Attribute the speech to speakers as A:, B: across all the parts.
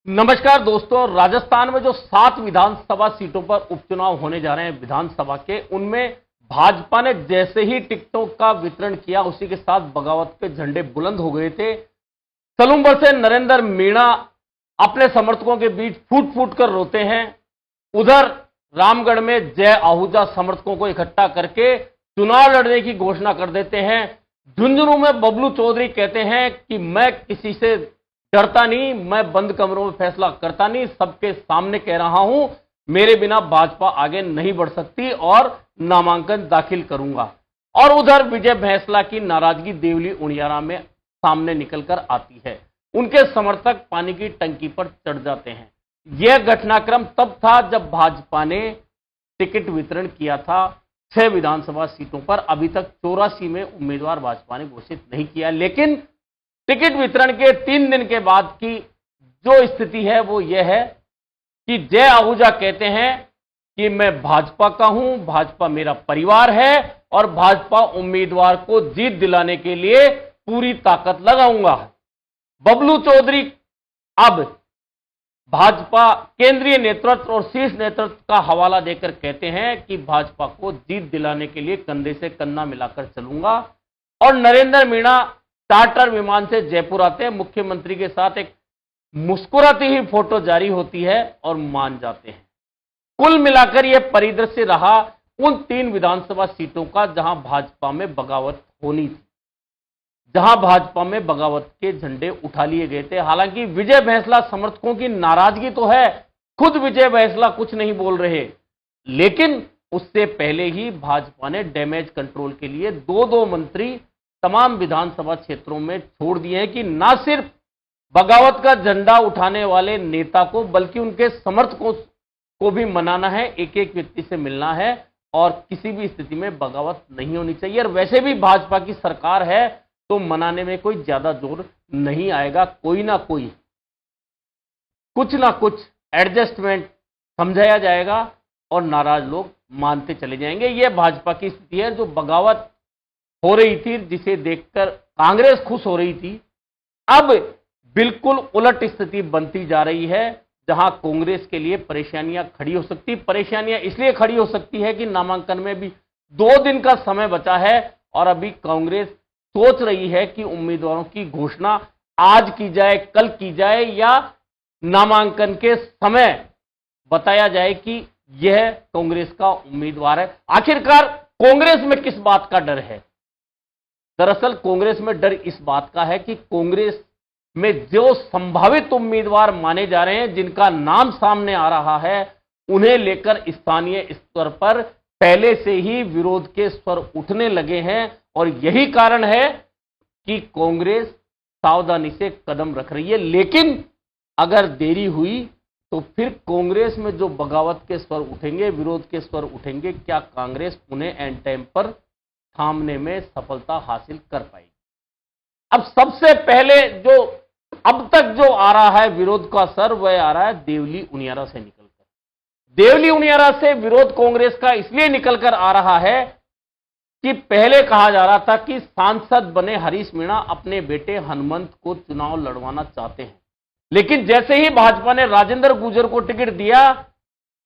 A: नमस्कार दोस्तों, राजस्थान में जो 7 विधानसभा सीटों पर उपचुनाव होने जा रहे हैं विधानसभा के, उनमें भाजपा ने जैसे ही टिकटों का वितरण किया उसी के साथ बगावत के झंडे बुलंद हो गए थे। सलूम्बर से नरेंद्र मीणा अपने समर्थकों के बीच फूट फूट कर रोते हैं। उधर रामगढ़ में जय आहूजा समर्थकों को इकट्ठा करके चुनाव लड़ने की घोषणा कर देते हैं। झुंझुनू में बबलू चौधरी कहते हैं कि मैं किसी से डरता नहीं, मैं बंद कमरों में फैसला करता नहीं, सबके सामने कह रहा हूं, मेरे बिना भाजपा आगे नहीं बढ़ सकती और नामांकन दाखिल करूंगा। और उधर विजय भैंसला की नाराजगी देवली उनियारा में सामने निकलकर आती है। उनके समर्थक पानी की टंकी पर चढ़ जाते हैं। यह घटनाक्रम तब था जब भाजपा ने टिकट वितरण किया था 6 विधानसभा सीटों पर। अभी तक 84 में उम्मीदवार भाजपा ने घोषित नहीं किया, लेकिन टिकट वितरण के 3 दिन के बाद की जो स्थिति है वो यह है कि जय आहूजा कहते हैं कि मैं भाजपा का हूं, भाजपा मेरा परिवार है और भाजपा उम्मीदवार को जीत दिलाने के लिए पूरी ताकत लगाऊंगा। बबलू चौधरी अब भाजपा केंद्रीय नेतृत्व और शीर्ष नेतृत्व का हवाला देकर कहते हैं कि भाजपा को जीत दिलाने के लिए कंधे से कंधा मिलाकर चलूंगा। और नरेंद्र मीणा चार्टर विमान से जयपुर आते हैं, मुख्यमंत्री के साथ एक मुस्कुराती ही फोटो जारी होती है और मान जाते हैं। कुल मिलाकर यह परिदृश्य रहा उन 3 विधानसभा सीटों का जहां भाजपा में बगावत होनी थी, जहां भाजपा में बगावत के झंडे उठा लिए गए थे। हालांकि विजय भैंसला समर्थकों की नाराजगी तो है, खुद विजय भैंसला कुछ नहीं बोल रहे, लेकिन उससे पहले ही भाजपा ने डैमेज कंट्रोल के लिए 2-2 मंत्री तमाम विधानसभा क्षेत्रों में छोड़ दिए हैं कि ना सिर्फ बगावत का झंडा उठाने वाले नेता को बल्कि उनके समर्थकों को भी मनाना है, एक एक व्यक्ति से मिलना है और किसी भी स्थिति में बगावत नहीं होनी चाहिए। और वैसे भी भाजपा की सरकार है तो मनाने में कोई ज्यादा जोर नहीं आएगा, कोई ना कोई कुछ ना कुछ एडजस्टमेंट समझाया जाएगा और नाराज लोग मानते चले जाएंगे। यह भाजपा की स्थिति है। जो बगावत हो रही थी, जिसे देखकर कांग्रेस खुश हो रही थी, अब बिल्कुल उलट स्थिति बनती जा रही है, जहां कांग्रेस के लिए परेशानियां खड़ी हो सकती। परेशानियां इसलिए खड़ी हो सकती है कि नामांकन में भी 2 दिन का समय बचा है और अभी कांग्रेस सोच रही है कि उम्मीदवारों की घोषणा आज की जाए, कल की जाए, या नामांकन के समय बताया जाए कि यह कांग्रेस का उम्मीदवार है। आखिरकार कांग्रेस में किस बात का डर है? दरअसल कांग्रेस में डर इस बात का है कि कांग्रेस में जो संभावित उम्मीदवार माने जा रहे हैं, जिनका नाम सामने आ रहा है, उन्हें लेकर स्थानीय स्तर पर पहले से ही विरोध के स्वर उठने लगे हैं। और यही कारण है कि कांग्रेस सावधानी से कदम रख रही है। लेकिन अगर देरी हुई तो फिर कांग्रेस में जो बगावत के स्वर उठेंगे, विरोध के स्वर उठेंगे, क्या कांग्रेस उन्हें एंड टाइम पर थामने में सफलता हासिल कर पाएगी? अब सबसे पहले जो अब तक जो आ रहा है विरोध का असर, वह आ रहा है देवली उनियारा से निकलकर। देवली उनियारा से विरोध कांग्रेस का इसलिए निकलकर आ रहा है कि पहले कहा जा रहा था कि सांसद बने हरीश मीणा अपने बेटे हनुमंत को चुनाव लड़वाना चाहते हैं, लेकिन जैसे ही भाजपा ने राजेंद्र गुर्जर को टिकट दिया,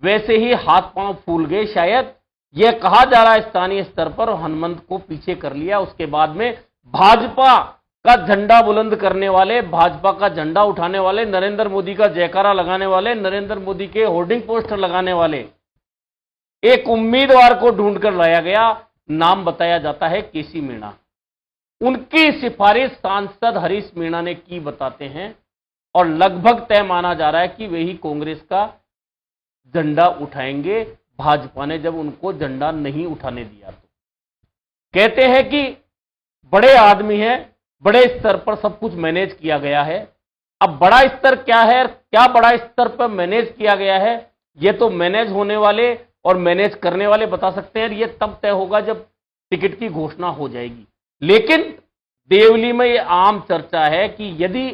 A: वैसे ही हाथ पांव फूल गए। शायद यह कहा जा रहा है स्थानीय स्तर पर, हनुमंत को पीछे कर लिया। उसके बाद में भाजपा का झंडा बुलंद करने वाले, भाजपा का झंडा उठाने वाले, नरेंद्र मोदी का जयकारा लगाने वाले, नरेंद्र मोदी के होर्डिंग पोस्टर लगाने वाले एक उम्मीदवार को ढूंढकर लाया गया। नाम बताया जाता है केसी मीणा। उनकी सिफारिश सांसद हरीश मीणा ने की बताते हैं और लगभग तय माना जा रहा है कि वही कांग्रेस का झंडा उठाएंगे, भाजपा ने जब उनको झंडा नहीं उठाने दिया तो। कहते हैं कि बड़े आदमी हैं, बड़े स्तर पर सब कुछ मैनेज किया गया है। अब बड़ा स्तर क्या है, क्या बड़ा स्तर पर मैनेज किया गया है, यह तो मैनेज होने वाले और मैनेज करने वाले बता सकते हैं। यह तब तय होगा जब टिकट की घोषणा हो जाएगी। लेकिन देवली में यह आम चर्चा है कि यदि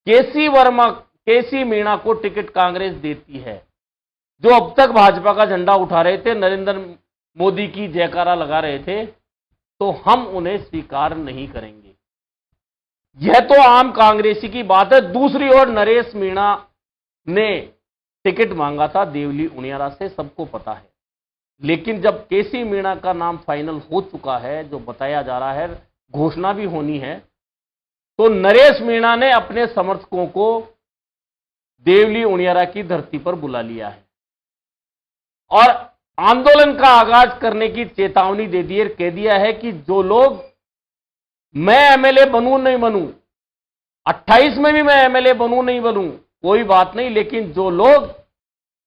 A: केसी मीणा को टिकट कांग्रेस देती है, जो अब तक भाजपा का झंडा उठा रहे थे, नरेंद्र मोदी की जयकारा लगा रहे थे, तो हम उन्हें स्वीकार नहीं करेंगे। यह तो आम कांग्रेसी की बात है। दूसरी ओर नरेश मीणा ने टिकट मांगा था देवली उनियारा से, सबको पता है। लेकिन जब केसी मीणा का नाम फाइनल हो चुका है, जो बताया जा रहा है, घोषणा भी होनी है, तो नरेश मीणा ने अपने समर्थकों को देवली उनियारा की धरती पर बुला लिया है और आंदोलन का आगाज करने की चेतावनी दे दी है। कह दिया है कि जो लोग मैं एमएलए बनूं नहीं बनूं, 28 में भी मैं एमएलए बनूं नहीं बनूं, कोई बात नहीं, लेकिन जो लोग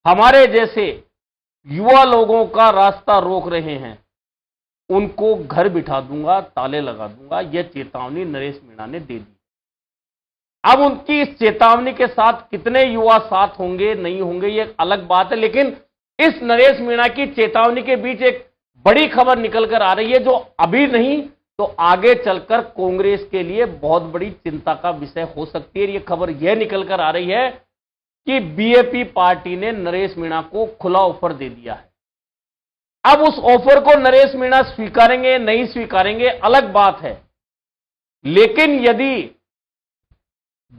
A: हमारे जैसे युवा लोगों का रास्ता रोक रहे हैं उनको घर बिठा दूंगा, ताले लगा दूंगा। यह चेतावनी नरेश मीणा ने दे दी। अब उनकी इस चेतावनी के साथ कितने युवा साथ होंगे नहीं होंगे यह एक अलग बात है, लेकिन इस नरेश मीणा की चेतावनी के बीच एक बड़ी खबर निकल कर आ रही है, जो अभी नहीं तो आगे चलकर कांग्रेस के लिए बहुत बड़ी चिंता का विषय हो सकती है। यह खबर यह निकल कर आ रही है कि बीएपी पार्टी ने नरेश मीणा को खुला ऑफर दे दिया है। अब उस ऑफर को नरेश मीणा स्वीकारेंगे नहीं स्वीकारेंगे अलग बात है, लेकिन यदि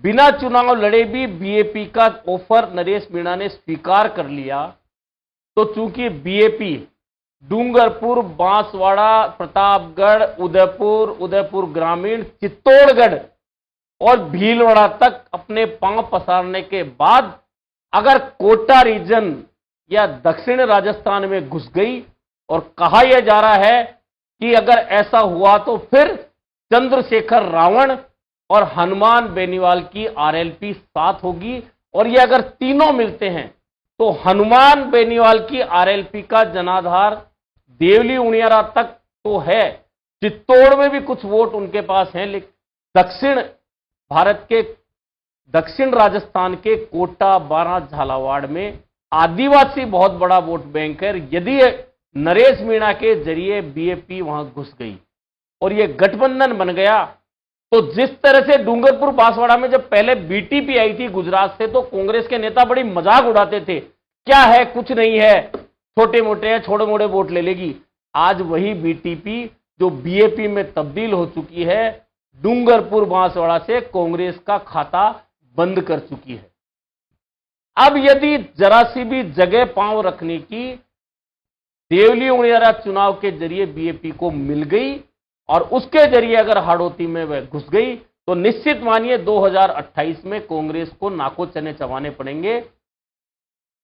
A: बिना चुनाव लड़े भी बीएपी का ऑफर नरेश मीणा ने स्वीकार कर लिया, तो चूंकि बीएपी डूंगरपुर, बांसवाड़ा, प्रतापगढ़, उदयपुर ग्रामीण, चित्तौड़गढ़ और भीलवाड़ा तक अपने पांव पसारने के बाद अगर कोटा रीजन या दक्षिण राजस्थान में घुस गई, और कहा यह जा रहा है कि अगर ऐसा हुआ तो फिर चंद्रशेखर रावण और हनुमान बेनीवाल की आरएलपी साथ होगी, और ये अगर तीनों मिलते हैं तो हनुमान बेनीवाल की आरएलपी का जनाधार देवली उनियारा तक तो है, चित्तौड़ में भी कुछ वोट उनके पास हैं, लेकिन दक्षिण भारत के दक्षिण राजस्थान के कोटा, बारां, झालावाड़ में आदिवासी बहुत बड़ा वोट बैंक है। यदि नरेश मीणा के जरिए बीएपी वहां घुस गई और यह गठबंधन बन गया, तो जिस तरह से डूंगरपुर, बांसवाड़ा में जब पहले बीटीपी आई थी गुजरात से, तो कांग्रेस के नेता बड़ी मजाक उड़ाते थे, क्या है, कुछ नहीं है, छोटे मोटे हैं, छोटे मोटे वोट ले लेगी। आज वही बीटीपी जो बीएपी में तब्दील हो चुकी है, डूंगरपुर, बांसवाड़ा से कांग्रेस का खाता बंद कर चुकी है। अब यदि जरा सी भी जगह पांव रखने की देवली उनियारा चुनाव के जरिए बीएपी को मिल गई और उसके जरिए अगर हाड़ौती में वह घुस गई, तो निश्चित मानिए 2028 में कांग्रेस को नाको चने चबाने पड़ेंगे।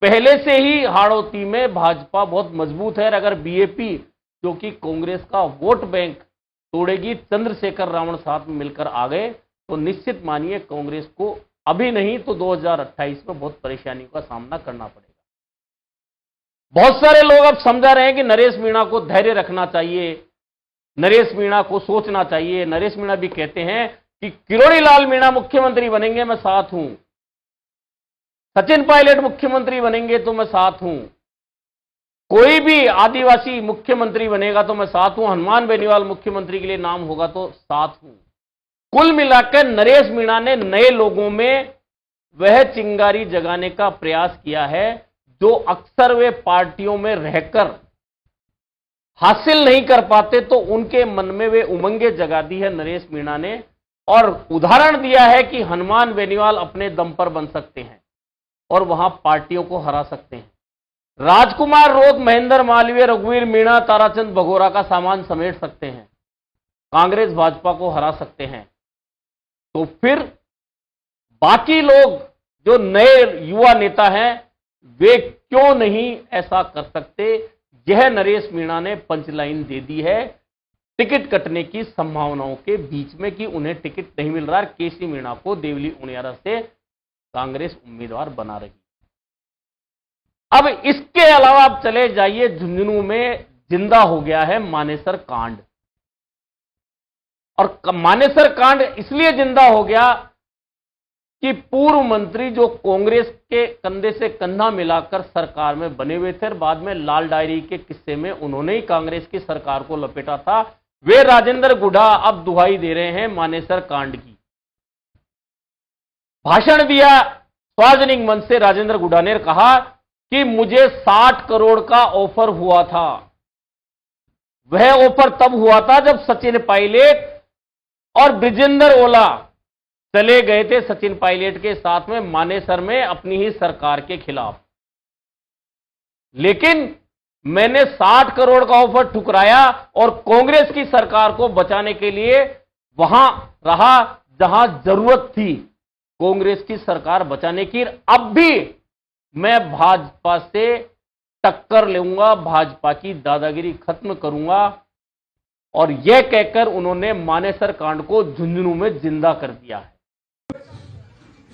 A: पहले से ही हाड़ौती में भाजपा बहुत मजबूत है, और अगर बीएपी जो कि कांग्रेस का वोट बैंक तोड़ेगी, चंद्रशेखर रावण साथ में मिलकर आ गए, तो निश्चित मानिए कांग्रेस को अभी नहीं तो 2028 में बहुत परेशानी का सामना करना पड़ेगा। बहुत सारे लोग अब समझा रहे हैं कि नरेश मीणा को धैर्य रखना चाहिए, नरेश मीणा को सोचना चाहिए। नरेश मीणा भी कहते हैं कि किरोड़ी लाल मीणा मुख्यमंत्री बनेंगे, मैं साथ हूं, सचिन पायलट मुख्यमंत्री बनेंगे तो मैं साथ हूं, कोई भी आदिवासी मुख्यमंत्री बनेगा तो मैं साथ हूं, हनुमान बेनीवाल मुख्यमंत्री के लिए नाम होगा तो साथ हूं। कुल मिलाकर नरेश मीणा ने नए लोगों में वह चिंगारी जगाने का प्रयास किया है जो अक्सर वे पार्टियों में रहकर हासिल नहीं कर पाते, तो उनके मन में वे उमंगे जगा दी है नरेश मीणा ने, और उदाहरण दिया है कि हनुमान बेनीवाल अपने दम पर बन सकते हैं और वहां पार्टियों को हरा सकते हैं। राजकुमार रोत, महेंद्र मालवीय, रघुवीर मीणा, ताराचंद भगोरा का सामान समेट सकते हैं, कांग्रेस भाजपा को हरा सकते हैं, तो फिर बाकी लोग जो नए युवा नेता हैं वे क्यों नहीं ऐसा कर सकते। यह नरेश मीणा ने पंचलाइन दे दी है टिकट कटने की संभावनाओं के बीच में कि उन्हें टिकट नहीं मिल रहा है। केसी मीणा को देवली उनियारा से कांग्रेस उम्मीदवार बना रही। अब इसके अलावा आप चले जाइए, झुंझुनू में जिंदा हो गया है मानेसर कांड, और मानेसर कांड इसलिए जिंदा हो गया कि पूर्व मंत्री जो कांग्रेस के कंधे से कंधा मिलाकर सरकार में बने हुए थे, बाद में लाल डायरी के किस्से में उन्होंने ही कांग्रेस की सरकार को लपेटा था, वे राजेंद्र गुढ़ा अब दुहाई दे रहे हैं मानेसर कांड की। भाषण दिया सार्वजनिक मंच से राजेंद्र गुढ़ा ने कहा कि मुझे 60 करोड़ का ऑफर हुआ था, वह ऑफर तब हुआ था जब सचिन पायलट और ब्रिजेंद्र ओला चले गए थे सचिन पायलट के साथ में मानेसर में अपनी ही सरकार के खिलाफ। लेकिन मैंने 60 करोड़ का ऑफर ठुकराया और कांग्रेस की सरकार को बचाने के लिए वहां रहा जहां जरूरत थी कांग्रेस की सरकार बचाने की। अब भी मैं भाजपा से टक्कर लूंगा, भाजपा की दादागिरी खत्म करूंगा। और यह कहकर उन्होंने मानेसर कांड को झुंझुनू में जिंदा कर दिया है।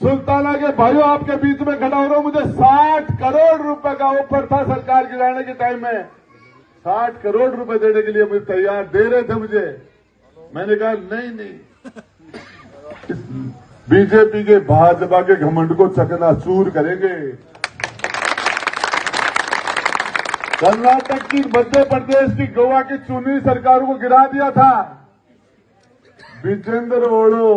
B: सुल्ताना के भाइयों, आपके बीच में खड़ा हो रहा हूं। मुझे 60 करोड़ रुपए का ऑफर था सरकार गिराने के टाइम में। 60 करोड़ रुपए देने के लिए मुझे तैयार दे रहे थे मुझे। मैंने कहा नहीं, बीजेपी के भाजपा के घमंड को चकनाचूर करेंगे। कर्नाटक की, मध्य प्रदेश की, गोवा की चुनी सरकारों को गिरा दिया था विजेंद्र ओढ़ो।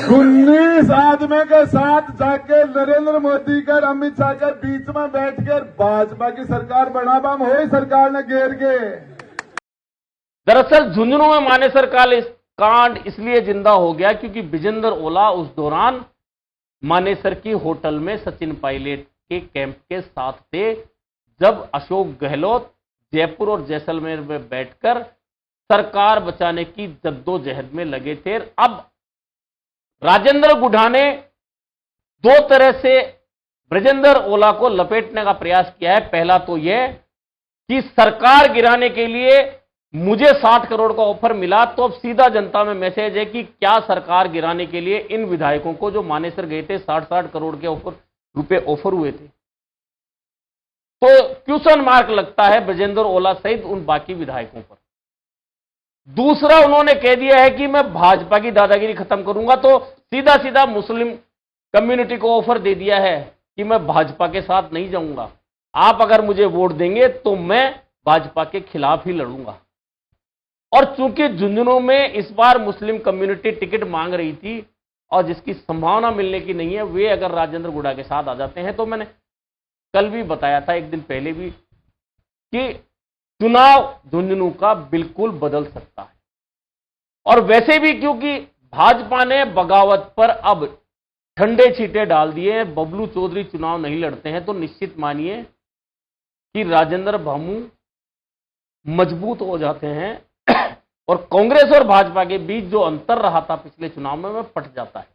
B: 19 आदमी के साथ जाके नरेंद्र मोदी कर, अमित शाह के बीच में बैठकर भाजपा की सरकार बनाबम हो सरकार ने घेर के।
A: दरअसल झुंझुनू में मानेसर कांड इसलिए जिंदा हो गया क्योंकि विजेंद्र ओला उस दौरान मानेसर की होटल में सचिन पायलट के कैंप के साथ थे, जब अशोक गहलोत जयपुर और जैसलमेर में बैठकर सरकार बचाने की जद्दोजहद में लगे थे। अब राजेंद्र गुढ़ा ने दो तरह से ब्रजेंद्र ओला को लपेटने का प्रयास किया है। पहला तो यह कि सरकार गिराने के लिए मुझे 60 करोड़ का ऑफर मिला, तो अब सीधा जनता में मैसेज है कि क्या सरकार गिराने के लिए इन विधायकों को जो मानेसर गए थे 60-60 करोड़ के रुपए ऑफर हुए थे, तो क्वेश्चन मार्क लगता है ब्रजेंद्र ओला सहित उन बाकी विधायकों पर। दूसरा, उन्होंने कह दिया है कि मैं भाजपा की दादागिरी खत्म करूंगा, तो सीधा सीधा मुस्लिम कम्युनिटी को ऑफर दे दिया है कि मैं भाजपा के साथ नहीं जाऊंगा, आप अगर मुझे वोट देंगे तो मैं भाजपा के खिलाफ ही लड़ूंगा। और चूंकि झुंझुनू में इस बार मुस्लिम कम्युनिटी टिकट मांग रही थी और जिसकी संभावना मिलने की नहीं है, वे अगर राजेंद्र गुढ़ा के साथ आ जाते हैं, तो मैंने कल भी बताया था, एक दिन पहले भी, कि चुनाव झुंझुनू का बिल्कुल बदल सकता है। और वैसे भी क्योंकि भाजपा ने बगावत पर अब ठंडे छींटे डाल दिए, बबलू चौधरी चुनाव नहीं लड़ते हैं, तो निश्चित मानिए कि राजेंद्र भामू मजबूत हो जाते हैं और कांग्रेस और भाजपा के बीच जो अंतर रहा था पिछले चुनाव में वह पट जाता है।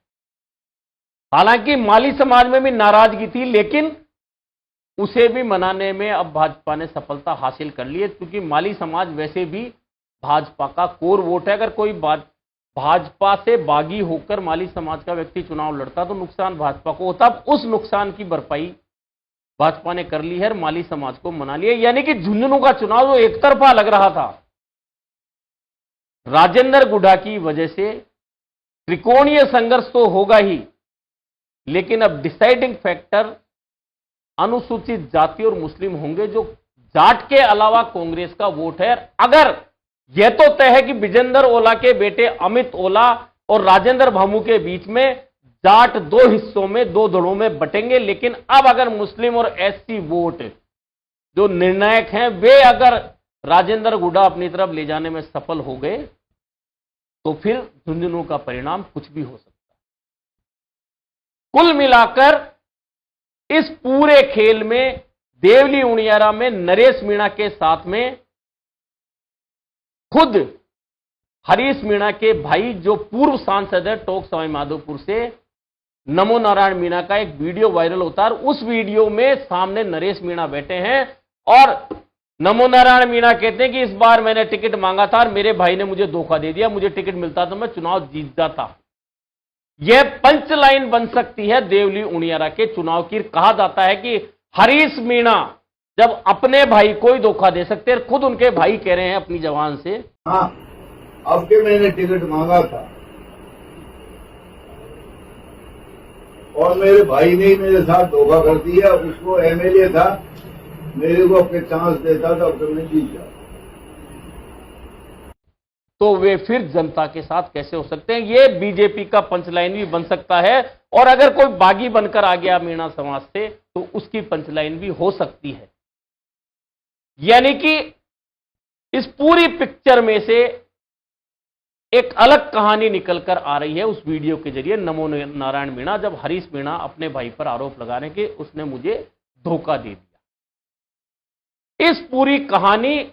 A: हालांकि माली समाज में भी नाराजगी थी, लेकिन उसे भी मनाने में अब भाजपा ने सफलता हासिल कर ली है, क्योंकि माली समाज वैसे भी भाजपा का कोर वोट है। अगर कोई भाजपा से बागी होकर माली समाज का व्यक्ति चुनाव लड़ता तो नुकसान भाजपा को होता। अब उस नुकसान की भरपाई भाजपा ने कर ली है, माली समाज को मना लिया। यानी कि झुंझुनू का चुनाव जो एक तरफा लग रहा था, राजेंद्र गुढ़ा की वजह से त्रिकोणीय संघर्ष तो होगा ही, लेकिन अब डिसाइडिंग फैक्टर अनुसूचित जाति और मुस्लिम होंगे, जो जाट के अलावा कांग्रेस का वोट है। अगर यह तो तय है कि विजेंद्र ओला के बेटे अमित ओला और राजेंद्र भामू के बीच में जाट दो हिस्सों में, दो धड़ों में बटेंगे, लेकिन अब अगर मुस्लिम और एससी वोट जो निर्णायक हैं, वे अगर राजेंद्र गुढ़ा अपनी तरफ ले जाने में सफल हो गए, तो फिर झुंझुनू का परिणाम कुछ भी हो सकता है। कुल मिलाकर इस पूरे खेल में देवली उनियारा में नरेश मीणा के साथ में खुद हरीश मीणा के भाई, जो पूर्व सांसद है टोंक सवाई माधोपुर से, नमो नारायण मीणा का एक वीडियो वायरल होता है। उस वीडियो में सामने नरेश मीणा बैठे हैं और नमो नारायण मीणा कहते हैं कि इस बार मैंने टिकट मांगा था और मेरे भाई ने मुझे धोखा दे दिया, मुझे टिकट मिलता तो मैं चुनाव जीत जाता। यह पंच लाइन बन सकती है देवली उनियारा के चुनाव की। कहा जाता है कि हरीश मीणा जब अपने भाई को ही धोखा दे सकते हैं, खुद उनके भाई कह रहे हैं अपनी जबान से,
C: हाँ अब के मैंने टिकट मांगा था और मेरे भाई ने मेरे साथ धोखा कर दिया। उसको एमएलए था, मेरे को अपने चांस देता था, तो मैं जीत जाता।
A: तो वे फिर जनता के साथ कैसे हो सकते हैं? ये बीजेपी का पंचलाइन भी बन सकता है। और अगर कोई बागी बनकर आ गया मीणा समाज से, तो उसकी पंचलाइन भी हो सकती है। यानी कि इस पूरी पिक्चर में से एक अलग कहानी निकलकर आ रही है उस वीडियो के जरिए नमो नारायण मीणा, जब हरीश मीणा अपने भाई पर आरोप लगा रहे हैं कि उसने मुझे धोखा दे दिया। इस पूरी कहानी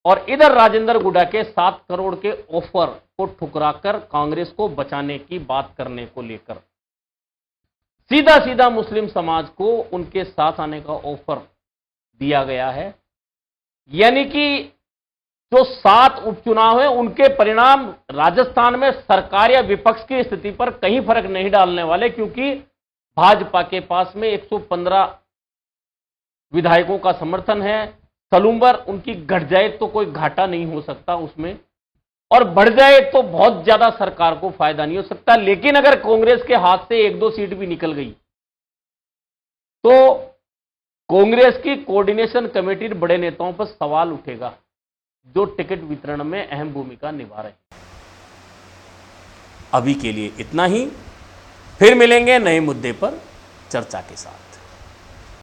A: और इधर राजेंद्र गुडा के 7 करोड़ के ऑफर को ठुकराकर कांग्रेस को बचाने की बात करने को लेकर सीधा सीधा मुस्लिम समाज को उनके साथ आने का ऑफर दिया गया है। यानी कि जो 7 उपचुनाव है उनके परिणाम राजस्थान में सरकार या विपक्ष की स्थिति पर कहीं फर्क नहीं डालने वाले, क्योंकि भाजपा के पास में 115 विधायकों का समर्थन है। सलूंबर उनकी घट जाए तो कोई घाटा नहीं हो सकता उसमें, और बढ़ जाए तो बहुत ज्यादा सरकार को फायदा नहीं हो सकता। लेकिन अगर कांग्रेस के हाथ से 1-2 सीट भी निकल गई तो कांग्रेस की कोऑर्डिनेशन कमेटी बड़े नेताओं पर सवाल उठेगा, जो टिकट वितरण में अहम भूमिका निभा रहे हैं। अभी के लिए इतना ही, फिर मिलेंगे नए मुद्दे पर चर्चा के साथ।